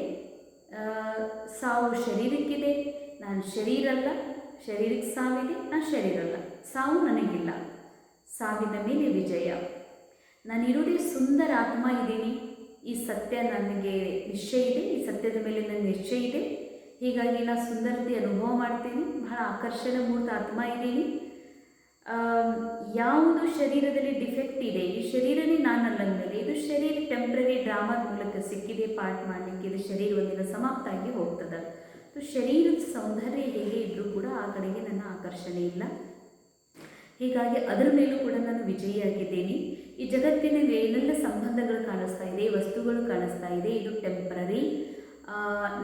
ಸಾವು ಶರೀರಕ್ಕಿದೆ, ನಾನು ಶರೀರಲ್ಲ, ಶರೀರಕ್ಕೆ ಸಾವಿದೆ, ನಾನು ಶರೀರಲ್ಲ, ಸಾವು ನನಗಿಲ್ಲ. ಸಾವಿನ ಮೇಲೆ ವಿಜಯ. ನಾನಿರೋದೇ ಸುಂದರ ಆತ್ಮ ಇದ್ದೀನಿ, ಈ ಸತ್ಯ ನನಗೆ ನಿಶ್ಚಯ ಇದೆ, ಈ ಸತ್ಯದ ಮೇಲೆ ನನ್ನ ನಿಶ್ಚಯ ಇದೆ. ಹೀಗಾಗಿ ನಾನು ಸುಂದರತೆ ಅನುಭವ ಮಾಡ್ತೀನಿ, ಬಹಳ ಆಕರ್ಷಣೆ ಮೂರ್ತ ಆತ್ಮ ಇದ್ದೀನಿ. ಯಾವುದು ಶರೀರದಲ್ಲಿ ಡಿಫೆಕ್ಟ್ ಇದೆ, ಈ ಶರೀರನೇ ನಾನಲ್ಲ ಅಂದಮೇಲೆ, ಇದು ಶರೀರ ಟೆಂಪ್ರರಿ ಡ್ರಾಮಾದ ಮೂಲಕ ಸಿಕ್ಕಿದೆ ಪಾಠ ಮಾಡಲಿಕ್ಕೆ, ಇದು ಶರೀರ ಒಂದಿನ ಸಮಾಪ್ತ ಆಗಿ ಹೋಗ್ತದೆ. ಶರೀರದ ಸೌಂದರ್ಯ ಹೇಗೆ ಇದ್ದರೂ ಕೂಡ ಆ ಕಡೆಗೆ ನನ್ನ ಆಕರ್ಷಣೆ ಇಲ್ಲ. ಹೀಗಾಗಿ ಅದರ ಮೇಲೂ ಕೂಡ ನಾನು ವಿಜಯಿಯಾಗಿದ್ದೀನಿ. ಈ ಜಗತ್ತಿನಲ್ಲಿ ಏನೆಲ್ಲ ಸಂಬಂಧಗಳು ಕಾಣಿಸ್ತಾ ಇದೆ, ವಸ್ತುಗಳು ಕಾಣಿಸ್ತಾ ಇದೆ, ಇದು ಟೆಂಪ್ರರಿ.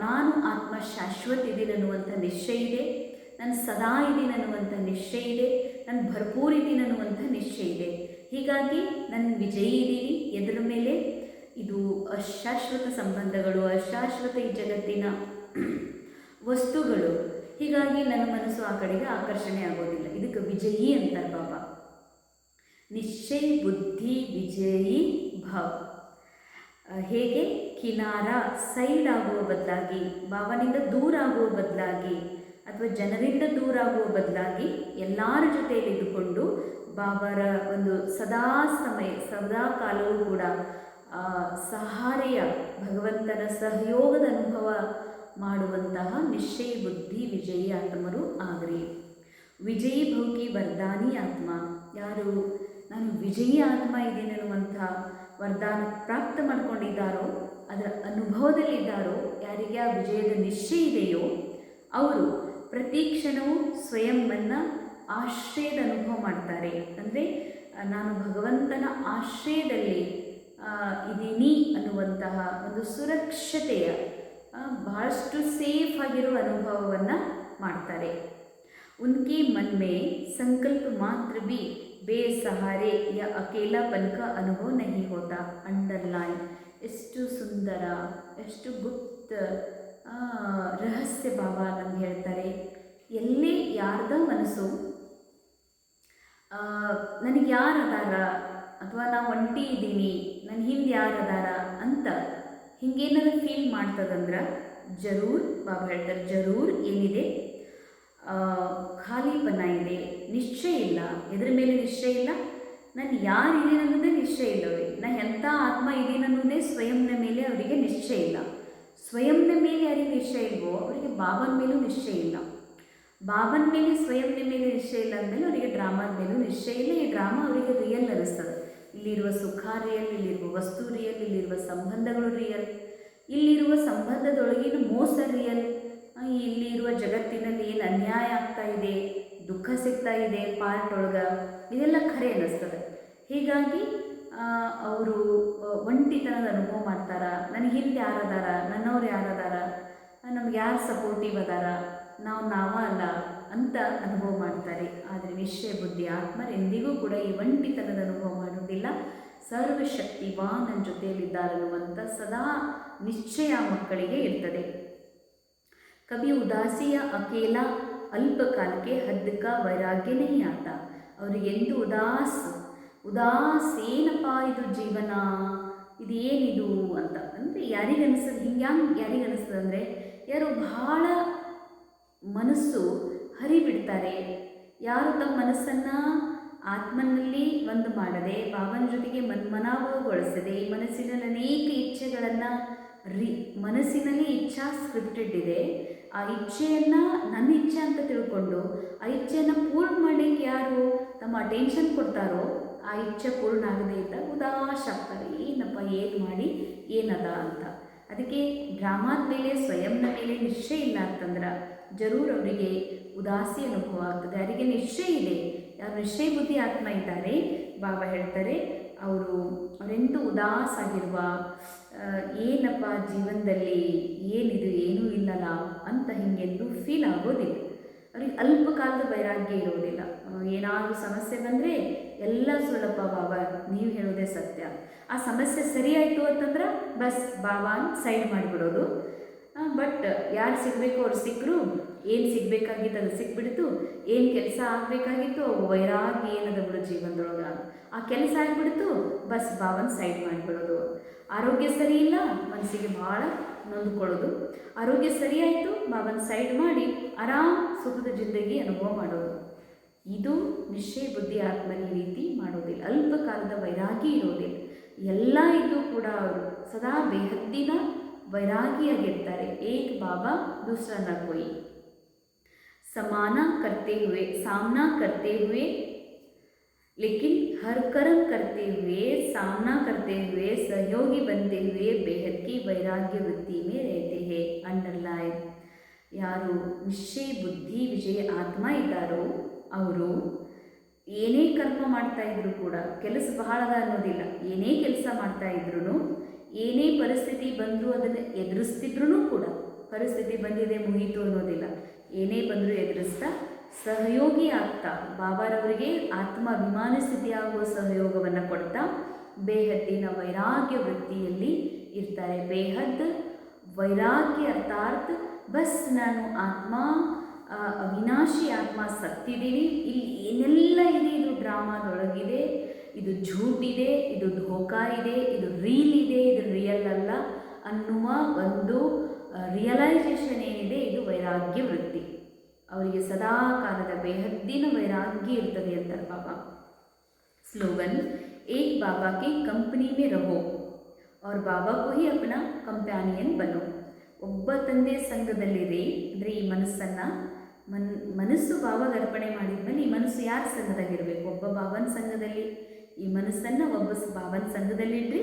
ನಾನು ಆತ್ಮ ಶಾಶ್ವತ ಇದ್ದೀನಿ ಅನ್ನುವಂಥ ನಿಶ್ಚಯ ಇದೆ, ನಾನು ಸದಾ ಇದ್ದೀನಿ ಅನ್ನುವಂಥ ನಿಶ್ಚಯ ಇದೆ, ನಾನು ಭರ್ಪೂರ್ ಇದ್ದೀನಿ ಅನ್ನುವಂಥ ನಿಶ್ಚಯ ಇದೆ. ಹೀಗಾಗಿ ನಾನು ವಿಜಯಿ ಇದ್ದೀನಿ. ಎದರ ಮೇಲೆ? ಇದು ಅಶಾಶ್ವತ ಸಂಬಂಧಗಳು, ಅಶಾಶ್ವತ ಈ ಜಗತ್ತಿನ ವಸ್ತುಗಳು. ಹೀಗಾಗಿ ನನ್ನ ಮನಸ್ಸು ಆ ಕಡೆಗೆ ಆಕರ್ಷಣೆ ಆಗೋದಿಲ್ಲ. ಇದಕ್ಕೆ ವಿಜಯಿ ಅಂತಾರೆ ಬಾಬಾ. ನಿಶ್ಚಯ ಬುದ್ಧಿ ವಿಜಯಿ ಭಾವ. ಹೇಗೆ ಕಿನಾರ ಸೈಡ್ ಆಗುವ ಬದಲಾಗಿ, ಬಾಬನಿಂದ ದೂರ ಆಗುವ ಬದಲಾಗಿ, ಅಥವಾ ಜನರಿಂದ ದೂರ ಆಗುವ ಬದಲಾಗಿ ಎಲ್ಲರ ಜೊತೆಯಲ್ಲಿ ಇದ್ದುಕೊಂಡು ಬಾಬರ ಒಂದು ಸದಾ ಕಾಲವೂ ಕೂಡ ಸಹಾರೆಯ ಭಗವಂತನ ಸಹಯೋಗದ ಅನುಭವ ಮಾಡುವಂತಹ ನಿಶ್ಚಯ ಬುದ್ಧಿ ವಿಜಯಿ ಆತ್ಮರು ಆಗ್ರಿ. ವಿಜಯಿ ಭೌಕಿ ವರದಾನಿ ಆತ್ಮ. ಯಾರು ನಾನು ವಿಜಯಿ ಆತ್ಮ ಇದ್ದೀನಿ ಅನ್ನುವಂಥ ವರದಾನ ಪ್ರಾಪ್ತ ಮಾಡಿಕೊಂಡಿದ್ದಾರೋ, ಅದರ ಅನುಭವದಲ್ಲಿದ್ದಾರೋ, ಯಾರಿಗೆ ಆ ವಿಜಯದ ನಿಶ್ಚಯ ಇದೆಯೋ ಅವರು ಪ್ರತಿ ಕ್ಷಣವೂ ಸ್ವಯಂವನ್ನು ಆಶ್ರಯದ ಅನುಭವ ಮಾಡ್ತಾರೆ. ಅಂದರೆ ನಾನು ಭಗವಂತನ ಆಶ್ರಯದಲ್ಲಿ ಇದ್ದೀನಿ ಅನ್ನುವಂತಹ ಒಂದು ಸುರಕ್ಷತೆಯ ಬಹಳಷ್ಟು ಸೇಫ್ ಆಗಿರುವ ಅನುಭವವನ್ನು ಮಾಡ್ತಾರೆ. ಉನ್ಕೆ ಮನ್ ಮೇ ಸಂಕಲ್ಪ ಮಾತ್ರ ಭಿ ಬೇಸಹಾರೆ ಯಾ ಅಕೇಲಾಪನ್ ಕಾ ಅನುಭವ ನಹಿ ಹೋತಾ. ಅಂಡರ್ಲೈನ್. ಎಷ್ಟು ಸುಂದರ, ಎಷ್ಟು ಗುಪ್ತ ರಹಸ್ಯ ಭಾವ ನಮ್ಗೆ ಹೇಳ್ತಾರೆ. ಎಲ್ಲೇ ಯಾರ್ದ ಮನಸ್ಸು ನನಗೆ ಯಾರು ಅದಾರ, ಅಥವಾ ನಾ ಒಂಟಿ ಇದ್ದೀನಿ, ನನ್ನ ಹಿಂದೆ ಯಾರು ಅದಾರ ಅಂತ ಹಿಂಗೇನಾದ್ರು ಫೀಲ್ ಮಾಡ್ತದಂದ್ರೆ ಜರೂರ್ ಬಾಬಾ ಹೇಳ್ತಾರೆ, ಜರೂರ್ ಏನಿದೆ ಖಾಲಿಪನ ಇದೆ, ನಿಶ್ಚಯ ಇಲ್ಲ. ಎದ್ರ ಮೇಲೆ ನಿಶ್ಚಯ ಇಲ್ಲ? ನಾನು ಯಾರು ಇದ್ದೀನಿ ಅನ್ನೋದೇ ನಿಶ್ಚಯ ಇಲ್ಲ ಅವರಿಗೆ. ನಾನು ಎಂಥ ಆತ್ಮ ಇದ್ದೀನಿ ಅನ್ನೋದೇ ಸ್ವಯಂನ ಮೇಲೆ ಅವರಿಗೆ ನಿಶ್ಚಯ ಇಲ್ಲ. ಸ್ವಯಂನ ಮೇಲೆ ಯಾರಿಗೆ ನಿಶ್ಚಯ ಇಲ್ವೋ ಅವರಿಗೆ ಬಾಬನ ಮೇಲೂ ನಿಶ್ಚಯ ಇಲ್ಲ. ಬಾಬನ ಮೇಲೆ ಸ್ವಯಂನ ಮೇಲೆ ನಿಶ್ಚಯ ಇಲ್ಲ ಅಂದಮೇಲೆ ಅವರಿಗೆ ಡ್ರಾಮಾದ ಮೇಲೂ ನಿಶ್ಚಯ ಇಲ್ಲ. ಈ ಡ್ರಾಮಾ ಅವರಿಗೆ ರಿಯಲ್ ಅನ್ನಿಸ್ತದೆ. ಇಲ್ಲಿರುವ ಸುಖ ರಿಯಲ್, ಇಲ್ಲಿರುವ ವಸ್ತು ರಿಯಲ್, ಇಲ್ಲಿರುವ ಸಂಬಂಧಗಳು ರಿಯಲ್, ಇಲ್ಲಿರುವ ಸಂಬಂಧದೊಳಗಿನ ಮೋಸ ರಿಯಲ್, ಇಲ್ಲಿರುವ ಜಗತ್ತಿನಲ್ಲಿ ಏನು ಅನ್ಯಾಯ ಆಗ್ತಾ ಇದೆ, ದುಃಖ ಸಿಗ್ತಾ ಇದೆ ಪಾರ್ಟ್ ಒಳಗೆ, ಇದೆಲ್ಲ ಖರೆ ಅನ್ನಿಸ್ತದೆ. ಹೀಗಾಗಿ ಅವರು ಒಂಟಿತನದ ಅನುಭವ ಮಾಡ್ತಾರ. ನನಗೆ ಹಿಂದೆ ಯಾರದಾರ, ನನ್ನವ್ರು ಯಾರದಾರ, ನಮ್ಗೆ ಯಾರು ಸಪೋರ್ಟಿವ್ ಅದಾರ, ನಾವ ಅಲ್ಲ ಅಂತ ಅನುಭವ ಮಾಡ್ತಾರೆ. ಆದರೆ ನಿಶ್ಚಯ ಬುದ್ಧಿ ಆತ್ಮರು ಎಂದಿಗೂ ಕೂಡ ಈ ಒಂಟಿತನದ ಅನುಭವ ಮಾಡೋದಿಲ್ಲ. ಸರ್ವಶಕ್ತಿವಾನ್ ನನ್ನ ಜೊತೆಯಲ್ಲಿದ್ದಾರನ್ನುವಂಥ ಸದಾ ನಿಶ್ಚಯ ಮಕ್ಕಳಿಗೆ ಇರ್ತದೆ. ಕಭಿ ಉದಾಸಿಯ ಅಕೇಲ ಅಲ್ಪಕಾಲಕ್ಕೆ ಹದ್ದಕ ವೈರಾಗ್ಯ ನಹಿ ಆತ. ಅವರಿಗೆ ಎಂದು ಉದಾಸೇನಪ್ಪ ಇದು ಜೀವನ, ಇದೇನಿದು ಅಂತ ಅಂದರೆ ಯಾರಿಗೆ ಅನಿಸ್ತದೆ, ಯಾರಿಗೆ ಅನಿಸ್ತದೆ ಅಂದರೆ ಯಾರು ಬಹಳ ಮನಸ್ಸು ಹರಿಬಿಡ್ತಾರೆ, ಯಾರು ತಮ್ಮ ಮನಸ್ಸನ್ನು ಆತ್ಮನಲ್ಲಿ ಒಂದು ಮಾಡದೆ ಬಾಬನ ಜೊತೆಗೆ ಮನೋಭಾವಗೊಳಿಸದೆ, ಮನಸ್ಸಿನಲ್ಲಿ ಅನೇಕ ಇಚ್ಛೆಗಳನ್ನು ಮನಸ್ಸಿನಲ್ಲಿ ಇಚ್ಛಾ ಸ್ಕ್ರಿಪ್ಟೆಡ್ ಇದೆ, ಆ ಇಚ್ಛೆಯನ್ನು ನನ್ನ ಇಚ್ಛೆ ಅಂತ ತಿಳ್ಕೊಂಡು ಆ ಇಚ್ಛೆಯನ್ನು ಪೂರ್ಣ ಮಾಡಲಿಕ್ಕೆ ಯಾರು ತಮ್ಮ ಅಟೆನ್ಷನ್ ಕೊಡ್ತಾರೋ ಆ ಇಚ್ಛೆ ಪೂರ್ಣ ಆಗದೇ ಇದ್ದಾಗ ಉದಾಸ ಆಗ್ತಾರೆ. ಏನಪ್ಪ ಏನು ಮಾಡಿ ಏನದ ಅಂತ. ಅದಕ್ಕೆ ಡ್ರಾಮಾದ ಮೇಲೆ ಸ್ವಯಂನ ಮೇಲೆ ನಿಶ್ಚಯ ಇಲ್ಲ ಅಂತಂದ್ರೆ ಜರೂರ್ ಅವರಿಗೆ ಉದಾಸಿ ಅನುಭವ ಆಗ್ತದೆ. ಯಾರಿಗೆ ನಿಶ್ಚಯ ಇದೆ, ಯಾರು ನಿಶ್ಚಯ ಬುದ್ಧಿ ಆತ್ಮ ಇದ್ದಾರೆ, ಬಾಬಾ ಹೇಳ್ತಾರೆ ಅವರೆಂದು ಉದಾಸಾಗಿರುವ, ಏನಪ್ಪ ಜೀವನದಲ್ಲಿ ಏನಿದು ಏನೂ ಇಲ್ಲಲ್ಲ ಅಂತ ಹಿಂಗೆಂದು ಫೀಲ್ ಆಗೋದಿಲ್ಲ. ಅವ್ರಿಗೆ ಅಲ್ಪಕಾಲದ ವೈರಾಗ್ಯ ಇರೋದಿಲ್ಲ. ಏನಾದರೂ ಸಮಸ್ಯೆ ಬಂದರೆ ಎಲ್ಲ ಸುಳ್ಳಪ್ಪ ಬಾಬಾ, ನೀವು ಹೇಳೋದೇ ಸತ್ಯ. ಆ ಸಮಸ್ಯೆ ಸರಿಯಾಯಿತು ಅಂತಂದ್ರೆ ಬಸ್ ಬಾಬಾ ಸೈಡ್ ಮಾಡಿಬಿಡೋದು. ಬಟ್ ಯಾರು ಸಿಗಬೇಕು ಅವ್ರು ಸಿಕ್ಕರು, ಏನು ಸಿಗಬೇಕಾಗಿತ್ತು ಅದು ಸಿಕ್ಬಿಡ್ತು, ಏನು ಕೆಲಸ ಆಗಬೇಕಾಗಿತ್ತು ಅವು ವೈರಾಗ್ಯ ಏನದ ಬಿಡು ಜೀವನದೊಳಗೆ, ಆ ಕೆಲಸ ಆಗಿಬಿಡ್ತು ಬಸ್ ಬಾಬನ ಸೈಡ್ ಮಾಡಿಬಿಡೋದು. ಆರೋಗ್ಯ ಸರಿ ಇಲ್ಲ, ಮನಸ್ಸಿಗೆ ಭಾಳ ನೊಂದ್ಕೊಳ್ಳೋದು. ಆರೋಗ್ಯ ಸರಿಯಾಯಿತು, ಬಾಬನ ಸೈಡ್ ಮಾಡಿ ಆರಾಮ್ ಸುಖದ ಜಿಂದಗಿ ಅನುಭವ ಮಾಡೋದು. ಇದು ನಿಶ್ಚಯ ಬುದ್ಧಿ ಆತ್ಮನ ಈ ರೀತಿ ಮಾಡೋದಿಲ್ಲ. ಅಲ್ಪಕಾಲದ ವೈರಾಗಿ ಇರೋದಿಲ್ಲ. ಎಲ್ಲ ಇದ್ದು ಕೂಡ ಅವರು ಸದಾ ಬೇಹದ್ದಿನ ವೈರಾಗಿಯಾಗಿರ್ತಾರೆ. ಏಕ್ ಬಾಬಾ दूसरा न कोई. सामना करते हुए लेकिन हर कर्म करते हुए, सामना करते हुए, सहयोगी बनते हुए बेहद की वैराग्य वृत्ति में रहते हैं. अंडरलाइन. ಯಾರು ನಿಶ್ಚಯ ಬುದ್ಧಿ ವಿಜಯ ಆತ್ಮ ಇದ್ದಾರೋ ಅವರು ಏನೇ ಕರ್ಮ ಮಾಡ್ತಾ ಇದ್ರು ಕೂಡ ಕೆಲಸ ಬಹಳದ ಅನ್ನೋದಿಲ್ಲ. ಏನೇ ಕೆಲಸ ಮಾಡ್ತಾ ಇದ್ರು, ಏನೇ ಪರಿಸ್ಥಿತಿ ಬಂದರೂ ಅದನ್ನು ಎದುರಿಸ್ತಿದ್ರು ಕೂಡ, ಪರಿಸ್ಥಿತಿ ಬಂದಿದೆ ಮುಗೀತು ಅನ್ನೋದಿಲ್ಲ, ಏನೇ ಬಂದರೂ ಎದುರಿಸ್ತಾ ಸಹಯೋಗಿ ಆಗ್ತಾ ಬಾಬಾರವರಿಗೆ ಆತ್ಮಾಭಿಮಾನ ಸ್ಥಿತಿಯಾಗುವ ಸಹಯೋಗವನ್ನು ಕೊಡ್ತಾ ಬೇಹದ್ದಿನ ವೈರಾಗ್ಯ ವೃತ್ತಿಯಲ್ಲಿ ಇರ್ತಾರೆ. ಬೇಹದ್ ವೈರಾಗ್ಯ ಅರ್ಥಾತ್ ಬಸ್ ನಾನು ಆತ್ಮ, ಅವಿನಾಶಿ ಆತ್ಮ ಸತ್ತಿದ್ದೀನಿ, ಇಲ್ಲಿ ಏನೆಲ್ಲ ಇದೆ ಇದು ಡ್ರಾಮಾದೊಳಗಿದೆ, ಇದು ಝೂಟಿದೆ, ಇದು ಧೋಕಾ ಇದೆ, ಇದು ರೀಲ್ ಇದೆ, ಇದು ರಿಯಲ್ ಅಲ್ಲ ಅನ್ನುವ ಒಂದು ರಿಯಲೈಸೇಷನ್ ಏನಿದೆ, ಇದು ವೈರಾಗ್ಯ ವೃತ್ತಿ. ಅವರಿಗೆ ಸದಾ ಕಾಲದ ಬೇಹದ್ದಿನ ವೈರಾಗ್ಯ ಇರ್ತದೆ ಅಂತಾರೆ ಬಾಬಾ. ಸ್ಲೋಗನ್, एक बाबा की कंपनी में रहो और बाबा को ही अपना कंप्ಯಾನಿಯನ್ ಬनो. ಒಬ್ಬ ತಂದೆಯ ಸಂಘದಲ್ಲಿರಿ. ಅಂದರೆ ಈ ಮನಸ್ಸು ಬಾಬಾಗೆ ಅರ್ಪಣೆ ಮಾಡಿದ್ಮೇಲೆ ಈ ಮನಸ್ಸು ಯಾರ ಸಂಘದಾಗಿರಬೇಕು? ಒಬ್ಬ ಬಾಬನ ಸಂಘದಲ್ಲಿ. ಈ ಮನಸ್ಸನ್ನು ಒಬ್ಬ ಬಾಬನ ಸಂಘದಲ್ಲಿಡ್ರಿ,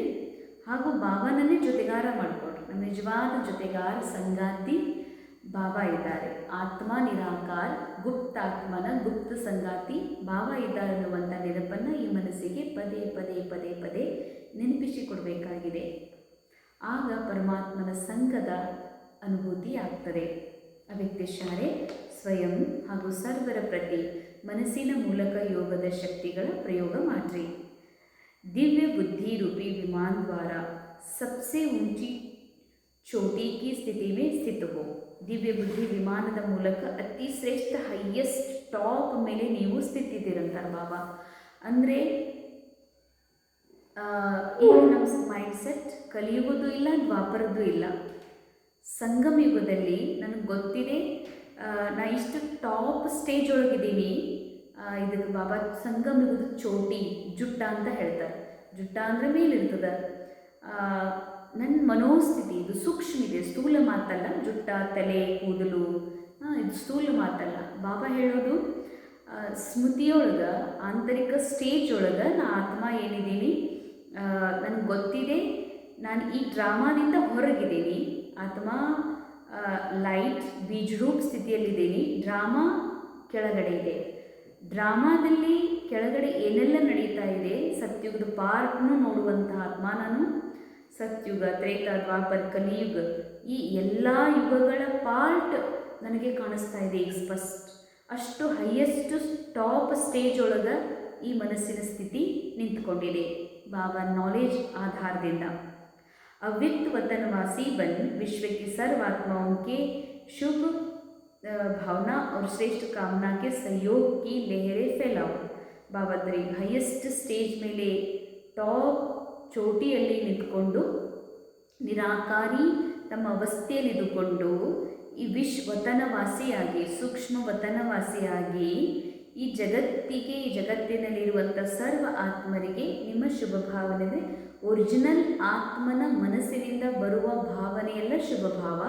ಹಾಗೂ ಬಾಬನನ್ನೇ ಜೊತೆಗಾರ ಮಾಡಿಕೊಡ್ರಿ. ನಮ್ಮ ನಿಜವಾದ ಜೊತೆಗಾರ ಸಂಗಾತಿ ಬಾಬಾ ಇದ್ದಾರೆ. ಆತ್ಮ ನಿರಾಕಾರ, ಗುಪ್ತಾತ್ಮನ ಗುಪ್ತ ಸಂಗಾತಿ ಬಾಬಾ ಇದ್ದಾರೆ ಅನ್ನುವಂಥ ನೆನಪನ್ನು ಈ ಮನಸ್ಸಿಗೆ ಪದೇ ಪದೇ ಪದೇ ಪದೇ ನೆನಪಿಸಿಕೊಡಬೇಕಾಗಿದೆ. ಆಗ ಪರಮಾತ್ಮನ ಸಂಘದ ಅನುಭೂತಿ ಆಗ್ತದೆ. ಅವ್ಯಕ್ತಶಾರೆ ಸ್ವಯಂ ಹಾಗೂ ಸರ್ವರ ಪ್ರತಿ ಮನಸ್ಸಿನ ಮೂಲಕ ಯೋಗದ ಶಕ್ತಿಗಳ ಪ್ರಯೋಗ ಮಾಡ್ರಿ. ದಿವ್ಯ ಬುದ್ಧಿ ರೂಪಿ ವಿಮಾನ ದ್ವಾರ ಸಬ್ಸೆ ऊंची ಚೋಟಿ ಕಿ ಸ್ಥಿತಿ ಮೇ ಸ್ಥಿತ ಹೋ. ದಿವ್ಯ ಬುದ್ಧಿ ವಿಮಾನದ ಮೂಲಕ ಅತಿ ಶ್ರೇಷ್ಠ ಹೈಯೆಸ್ಟ್ ಟಾಪ್ ಮೇಲೆ ನೀವು ಸ್ಥಿತಿದ್ದೀರಂತಾರೆ ಬಾಬಾ. ಅಂದರೆ ಈಗ ನಮ್ಮ ಮೈಂಡ್ಸೆಟ್ ಕಲಿಯುವುದೂ ಇಲ್ಲ, ದ್ವಾಪರದ್ದು ಇಲ್ಲ. ಸಂಗಮ ಯುಗದಲ್ಲಿ ನನಗೆ ಗೊತ್ತಿದೆ, ನಾ ಇಷ್ಟು ಟಾಪ್ ಸ್ಟೇಜ್ ಒಳಗಿದ್ದೀನಿ. ಇದಕ್ಕೆ ಬಾಬಾ ಸಂಗಮ ಯುಗದ ಚೋಟಿ ಜುಟ್ಟ ಅಂತ ಹೇಳ್ತಾರೆ. ಜುಟ್ಟ ಅಂದರೆ ಮೇಲಿರ್ತದೆ. ನನ್ನ ಮನೋಸ್ಥಿತಿ ಇದು ಸೂಕ್ಷ್ಮ ಇದೆ, ಸ್ಥೂಲ ಮಾತಲ್ಲ. ಜುಟ್ಟ, ತಲೆ, ಕೂದಲು ಇದು ಸ್ಥೂಲ ಮಾತಲ್ಲ. ಬಾಬಾ ಹೇಳೋದು ಸ್ಮೃತಿಯೊಳಗೆ, ಆಂತರಿಕ ಸ್ಟೇಜ್ ಒಳಗೆ ನಾ ಆತ್ಮ ಏನಿದ್ದೀನಿ, ನನಗೆ ಗೊತ್ತಿದೆ ನಾನು ಈ ಡ್ರಾಮಾದಿಂದ ಹೊರಗಿದ್ದೀನಿ. ಆತ್ಮ ಲೈಟ್ ಬೀಜರೂಪ್ ಸ್ಥಿತಿಯಲ್ಲಿದ್ದೀನಿ. ಡ್ರಾಮಾ ಕೆಳಗಡೆ ಇದೆ. ಡ್ರಾಮಾದಲ್ಲಿ ಕೆಳಗಡೆ ಏನೆಲ್ಲ ನಡೀತಾ ಇದೆ, ಸತ್ಯುಗದ ಪಾರ್ಟ್ನು ನೋಡುವಂತಹ ಆತ್ಮ ನಾನು. ಸತ್ಯುಗ, ತ್ರೇತ, ದ್ವಾಪರ, ಕಲಿಯುಗ ಈ ಎಲ್ಲ ಯುಗಗಳ ಪಾರ್ಟ್ ನನಗೆ ಕಾಣಿಸ್ತಾ ಇದೆ ಈಗ ಸ್ಪಷ್ಟ. ಅಷ್ಟು ಹೈಯೆಸ್ಟ್ ಟಾಪ್ ಸ್ಟೇಜ್ ಒಳಗೆ ಈ ಮನಸ್ಸಿನ ಸ್ಥಿತಿ ನಿಂತ್ಕೊಂಡಿದೆ ಬಾಬಾ ನಾಲೆಜ್ ಆಧಾರದಿಂದ. अव्यक्त वतनवासी बन विश्व की सर्वात्माओं के शुभ भावना और श्रेष्ठ कामना के सहयोग की लहरें फैलाओ. बाबा तरी ಹೈಯೆಸ್ಟ್ ಸ್ಟೇಜ್ ಮೇಲೆ ಟಾಪ್ ಚೋಟಿಯಲ್ಲಿ ನಿಂತ್ಕೊಂಡು ನಿರಾಕಾರಿ ತಮ್ಮ ಅವಸ್ಥೆಯಲ್ಲಿದ್ದುಕೊಂಡು ಈ ವತನವಾಸಿಯಾಗಿ, ಸೂಕ್ಷ್ಮ ವತನವಾಸಿಯಾಗಿ ಈ ಜಗತ್ತಿಗೆ, ಈ ಜಗತ್ತಿನಲ್ಲಿರುವಂಥ ಸರ್ವ ಆತ್ಮರಿಗೆ ನಿಮ್ಮ ಶುಭ ಭಾವನೆ. ಒರಿಜಿನಲ್ ಆತ್ಮನ ಮನಸ್ಸಿನಿಂದ ಬರುವ ಭಾವನೆಯೆಲ್ಲ ಶುಭ ಭಾವ.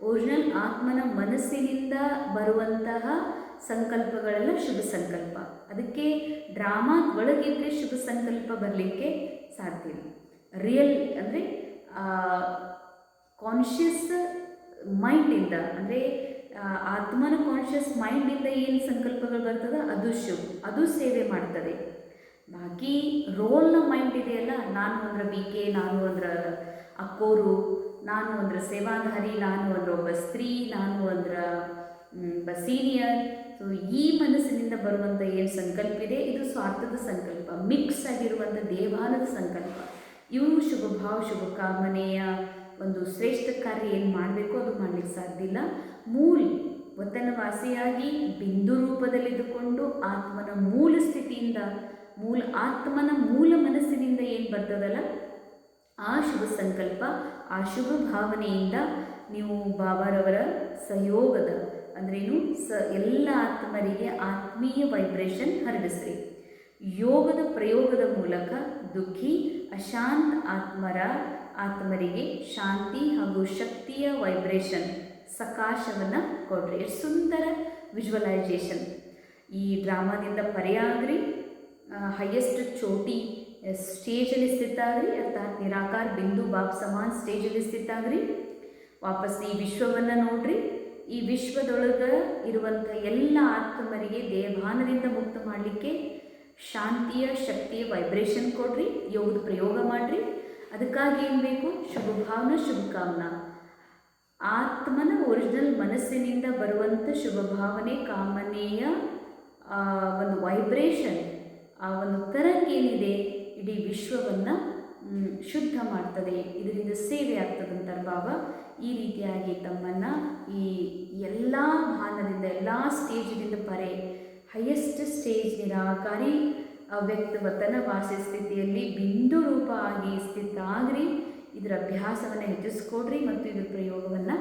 ಒರಿಜಿನಲ್ ಆತ್ಮನ ಮನಸ್ಸಿನಿಂದ ಬರುವಂತಹ ಸಂಕಲ್ಪಗಳೆಲ್ಲ ಶುಭ ಸಂಕಲ್ಪ. ಅದಕ್ಕೆ ಡ್ರಾಮಾ ಒಳಗಿದ್ರೆ ಶುಭ ಸಂಕಲ್ಪ ಬರಲಿಕ್ಕೆ ಸಾಧ್ಯ ಇಲ್ಲ. ರಿಯಲ್ ಅಂದರೆ ಕಾನ್ಷಿಯಸ್ ಮೈಂಡಿಂದ, ಅಂದರೆ ಆತ್ಮನ ಕಾನ್ಷಿಯಸ್ ಮೈಂಡಿಂದ ಏನು ಸಂಕಲ್ಪಗಳು ಬರ್ತದೆ ಅದು ಶುಭ, ಅದು ಸೇವೆ ಮಾಡ್ತದೆ. ಬಾಕಿ ರೋಲ್ನ ಮೈಂಡ್ ಇದೆಯಲ್ಲ, ನಾನು ಅಂದ್ರೆ BK, ನಾನು ಅಂದ್ರೆ ಅಕ್ಕೋರು, ನಾನು ಅಂದ್ರೆ ಸೇವಾಧಾರಿ, ನಾನು ಅಂದ್ರೆ ಒಬ್ಬ ಸ್ತ್ರೀ, ನಾನು ಅಂದ್ರೆ ಸೀನಿಯರ್. ಸೊ ಈ ಮನಸ್ಸಿನಿಂದ ಬರುವಂಥ ಏನು ಸಂಕಲ್ಪ ಇದೆ ಇದು ಸ್ವಾರ್ಥದ ಸಂಕಲ್ಪ, ಮಿಕ್ಸ್ ಆಗಿರುವಂಥ ದೇವಾಲದ ಸಂಕಲ್ಪ. ಇವು ಶುಭ ಭಾವ, ಶುಭ ಕಾಮನೆಯ ಒಂದು ಶ್ರೇಷ್ಠ ಕಾರ್ಯ ಏನು ಮಾಡಬೇಕು ಅದು ಮಾಡಲಿಕ್ಕೆ ಸಾಧ್ಯ ಇಲ್ಲ. ಮೂಲ ವತನವಾಸಿಯಾಗಿ ಬಿಂದು ರೂಪದಲ್ಲಿದ್ದುಕೊಂಡು ಆತ್ಮನ ಮೂಲ ಸ್ಥಿತಿಯಿಂದ, ಆತ್ಮನ ಮೂಲ ಮನಸ್ಸಿನಿಂದ ಏನು ಬರ್ತದಲ್ಲ ಆ ಶುಭ ಸಂಕಲ್ಪ, ಆ ಶುಭ ಭಾವನೆಯಿಂದ ನೀವು ಬಾಬಾರವರ ಸಹಯೋಗದ ಅಂದ್ರೇನು ಎಲ್ಲ ಆತ್ಮರಿಗೆ ಆತ್ಮೀಯ ವೈಬ್ರೇಷನ್ ಹರಡಿಸ್ರಿ. ಯೋಗದ ಪ್ರಯೋಗದ ಮೂಲಕ ದುಃಖಿ ಅಶಾಂತ ಆತ್ಮರಿಗೆ ಶಾಂತಿ ಹಾಗೂ ಶಕ್ತಿಯ ವೈಬ್ರೇಷನ್ ಸಕಾಶವನ್ನು ಕೊಡ್ರಿ. ಎಷ್ಟು ಸುಂದರ ವಿಜುವಲೈಸೇಷನ್. ಈ ಡ್ರಾಮಾದಿಂದ ಪರೆಯಾಗ್ರಿ, ಹೈಯೆಸ್ಟ್ ಚೋಟಿ ಸ್ಟೇಜಲ್ಲಿ ಸ್ಥಿತ ಆಗ್ರಿ, ಅರ್ಥಾತ್ ನಿರಾಕಾರ ಬಿಂದು ಬಾಬ್ ಸಮಾನ್ ಸ್ಟೇಜಲ್ಲಿ ಸ್ಥಿತ ಆಗ್ರಿ. ವಾಪಸ್ ಈ ವಿಶ್ವವನ್ನು ನೋಡ್ರಿ. ಈ ವಿಶ್ವದೊಳಗೆ ಇರುವಂಥ ಎಲ್ಲ ಆತ್ಮರಿಗೆ ದೇವಭಾನದಿಂದ ಮುಕ್ತ ಮಾಡಲಿಕ್ಕೆ ಶಾಂತಿಯ ಶಕ್ತಿಯ ವೈಬ್ರೇಷನ್ ಕೊಡ್ರಿ. ಯೋಗದ ಪ್ರಯೋಗ ಮಾಡಿರಿ. ಅದಕ್ಕಾಗಿ ಏನು ಬೇಕು? ಶುಭ ಭಾವನಾ, ಶುಭ ಕಾಮನಾ. ಆತ್ಮನ ಒರಿಜಿನಲ್ ಮನಸ್ಸಿನಿಂದ ಬರುವಂಥ ಶುಭ ಭಾವನೆ, ಕಾಮನೆಯ ಒಂದು ವೈಬ್ರೇಷನ್, ಆ ಒಂದು ತರಂಗ ಏನಿದೆ ಇಡೀ ವಿಶ್ವವನ್ನು ಶುದ್ಧ ಮಾಡ್ತದೆ. ಇದರಿಂದ ಸೇವೆ ಆಗ್ತದಂತಾರೆ ಬಾಬಾ. ಈ ರೀತಿಯಾಗಿ ತಮ್ಮನ್ನು ಈ ಎಲ್ಲ ಭಾನದಿಂದ ಎಲ್ಲ ಸ್ಟೇಜ್ನಿಂದ ಪರೆ ಹೈಯೆಸ್ಟ್ ಸ್ಟೇಜ್ ನಿರಾಕಾರಿ ಅವ್ಯಕ್ತವತನ ವಾಸಿ ಸ್ಥಿತಿಯಲ್ಲಿ ಬಿಂದು ರೂಪ ಆಗಿ ಸ್ಥಿತಾಗ್ರಿ. ಇದರ ಅಭ್ಯಾಸವನ್ನು ಹೆಚ್ಚಿಸ್ಕೊಡ್ರಿ ಮತ್ತು ಇದ್ರ ಪ್ರಯೋಗವನ್ನು